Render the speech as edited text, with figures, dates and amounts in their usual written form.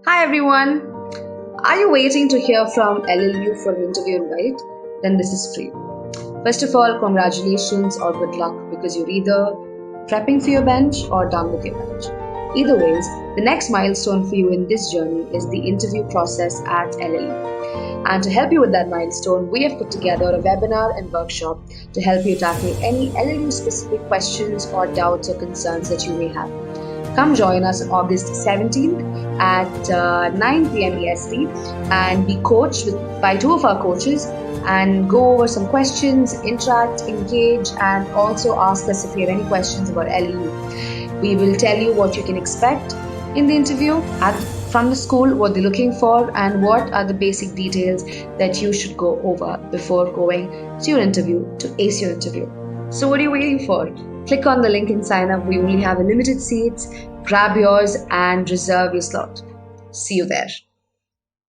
Hi everyone! Are you waiting to hear from LLU for an interview invite? Then this is free. First of all, congratulations or good luck because you're either prepping for your bench or done with your bench. Either ways, the next milestone for you in this journey is the interview process at LLU. And to help you with that milestone, we have put together a webinar and workshop to help you tackle any LLU specific questions or doubts or concerns that you may have. Come join us on August 17th at 9 p.m. EST and be coached by two of our coaches and go over some questions, interact, engage, and also ask us if you have any questions about LLU. We will tell you what you can expect in the interview from the school, what they're looking for, and what are the basic details that you should go over before going to your interview to ace your interview. So what are you waiting for? Click on the link and sign up. We only have limited seats. Grab yours and reserve your slot. See you there.